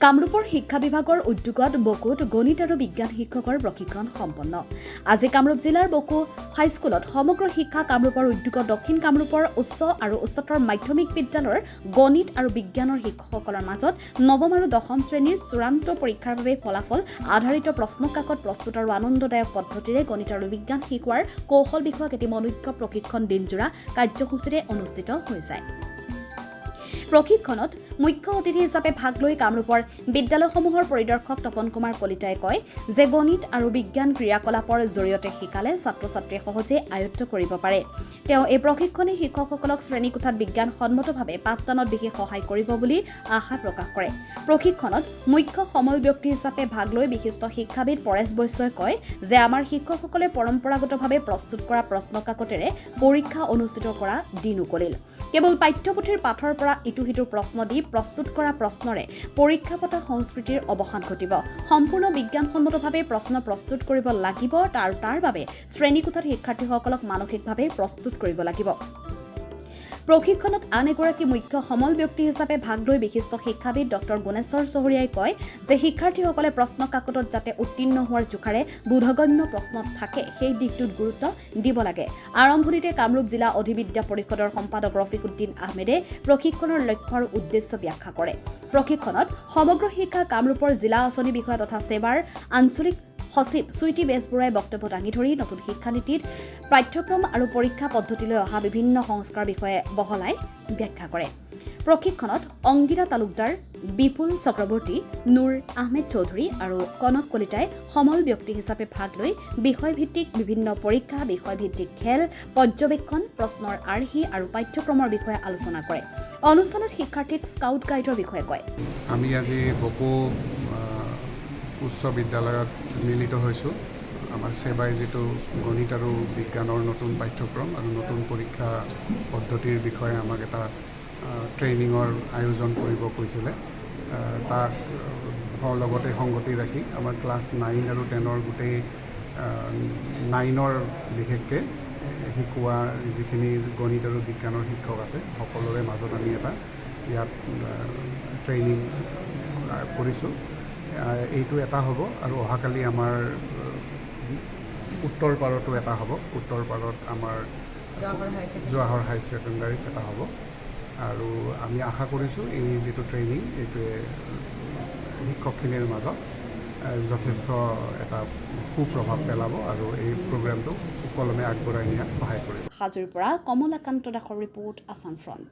কামৰূপৰ শিক্ষা বিভাগৰ উদ্যোগত বকুত গণিত আৰু বিজ্ঞান শিক্ষকৰ প্ৰশিক্ষণ সম্পন্ন। আজি কামৰূপ জিলাৰ বকু হাইস্কুলত সমগ্ৰ শিক্ষা কামৰূপৰ উদ্যোগত দক্ষিণ কামৰূপৰ উচ্চ আৰু উচ্চতৰ মাধ্যমিক বিদ্যালয়ৰ গণিত আৰু বিজ্ঞানৰ শিক্ষকসকলৰ মাজত নৱম আৰু দশম শ্ৰেণীৰ চূড়ান্ত পৰীক্ষাৰ বাবে ফলাফল আধাৰিত প্ৰশ্নকাকত প্ৰস্তুত আৰু আনন্দদায়ক পদ্ধতিৰে গণিত আৰু বিজ্ঞান শিকোৱাৰ কৌশল বিষয়ক এটি মনোজ্ঞ প্ৰশিক্ষণ দিনজোৰা কাৰ্যসূচীৰে অনুষ্ঠিত হৈ যায়। প্ৰশিক্ষণত মুখ্য অতিথি হিচাপে ভাগ লৈ কামৰূপৰ বিদ্যালয়সমূহৰ পৰিদৰ্শক তপন কুমাৰ কলিতাই কয় যে গণিত আৰু বিজ্ঞান ক্ৰিয়াকলাপৰ জৰিয়তে শিকালে ছাত্ৰ-ছাত্ৰীয়ে সহজে আয়ত্ত কৰিব পাৰে। তেওঁ এই প্ৰশিক্ষণে শিক্ষকসকলক শ্ৰেণীকোঠাত বিজ্ঞানসন্মতভাৱে পাঠদানত বিশেষ সহায় কৰিব বুলি আশা প্ৰকাশ কৰে। প্ৰশিক্ষণত মুখ্য সমল ব্যক্তি হিচাপে ভাগ লৈ বিশিষ্ট শিক্ষাবিদ পৰেশ বৈশ্যই কয় যে আমাৰ শিক্ষকসকলে পৰম্পৰাগতভাৱে প্ৰস্তুত কৰা প্ৰশ্নকাকতেৰে পৰীক্ষা অনুষ্ঠিত কৰা দিন উকলিল। কেৱল পাঠ্যপুথিৰ পাঠৰ পৰা ইটো সিটো প্ৰশ্ন দি প্ৰস্তুত কৰা প্ৰশ্নৰে পৰীক্ষা পতা সংস্কৃতিৰ অৱসান ঘটিব। সম্পূৰ্ণ বিজ্ঞানসন্মতভাৱে প্ৰশ্ন প্ৰস্তুত কৰিব লাগিব আৰু তাৰ বাবে শ্ৰেণীকোঠাত শিক্ষাৰ্থীসকলক মানসিকভাৱে প্ৰস্তুত কৰিব লাগিব। প্ৰশিক্ষণত আন এগৰাকী মুখ্য সমল ব্যক্তি হিচাপে ভাগ লৈ বিশিষ্ট শিক্ষাবিদ ডক্টৰ গুণেশ্বৰ চহৰীয়াই কয় যে শিক্ষাৰ্থীসকলে প্ৰশ্নকাকতত যাতে উত্তীৰ্ণ হোৱাৰ জোখাৰে বোধগম্য প্ৰশ্ন থাকে সেই দিশটোত গুৰুত্ব দিব লাগে। আৰম্ভণিতে কামৰূপ জিলা অধিবিদ্যা পৰিষদৰ সম্পাদক ৰফিকুদ্দিন আহমেদে প্ৰশিক্ষণৰ লক্ষ্য আৰু উদ্দেশ্য ব্যাখ্যা কৰে। প্ৰশিক্ষণত সমগ্ৰ শিক্ষা কামৰূপৰ জিলা আঁচনি বিষয়া তথা সেৱাৰ আঞ্চলিক সচিব চুইটি বেজবৰুৱাই বক্তব্য দাঙি ধৰি নতুন শিক্ষানীতিত পাঠ্যক্ৰম আৰু পৰীক্ষা পদ্ধতিলৈ অহা বিভিন্ন সংস্কাৰ বিষয়ে বহলাই ব্যাখ্যা কৰে। প্ৰশিক্ষণত অংগিৰা তালুকদাৰ, বিপুল চক্ৰৱৰ্তী, নুৰ আহমেদ চৌধুৰী আৰু কনক কলিতাই সমল ব্যক্তি হিচাপে ভাগ লৈ বিষয়ভিত্তিক বিভিন্ন পৰীক্ষা, বিষয়ভিত্তিক খেল, পৰ্যবেক্ষণ, প্ৰশ্নৰ আৰ্হি আৰু পাঠ্যক্ৰমৰ বিষয়ে আলোচনা কৰে। অনুষ্ঠানত শিক্ষাৰ্থীক স্কাউট গাইডৰ বিষয়ে কয়। আমি আজি বকো উচ্চ বিদ্যালয়ত মিলিত হৈছোঁ। আমাৰ সেৱাই যিটো গণিত আৰু বিজ্ঞানৰ নতুন পাঠ্যক্ৰম আৰু নতুন পৰীক্ষা পদ্ধতিৰ বিষয়ে আমাক এটা ট্ৰেইনিঙৰ আয়োজন কৰিব কৈছিলে। তাক লগতে সংগতি ৰাখি আমাৰ ক্লাছ 9 আৰু 10 গোটেই 9 বিশেষকৈ শিকোৱা যিখিনি গণিত আৰু বিজ্ঞানৰ শিক্ষক আছে সকলোৰে মাজত আমি এটা ইয়াত ট্ৰেইনিং কৰিছোঁ। এইটো এটা হ'ব আৰু অহাকালি আমাৰ উত্তৰ পাৰতো এটা হ'ব। উত্তৰ পাৰত আমাৰ জৱাহৰ হাই ছেকেণ্ডাৰীত এটা হ'ব আৰু আমি আশা কৰিছোঁ এই যিটো ট্ৰেইনিং এইটোৱে শিক্ষকখিনিৰ মাজত যথেষ্ট এটা কুপ্ৰভাৱ পেলাব আৰু এই প্ৰগ্ৰেমটো সুকলমে আগবঢ়াই নিয়াত সহায় কৰিব। হাজোৰ পৰা কমলাকান্ত দাসৰ ৰিপৰ্ট, আছাম ফ্ৰণ্ট।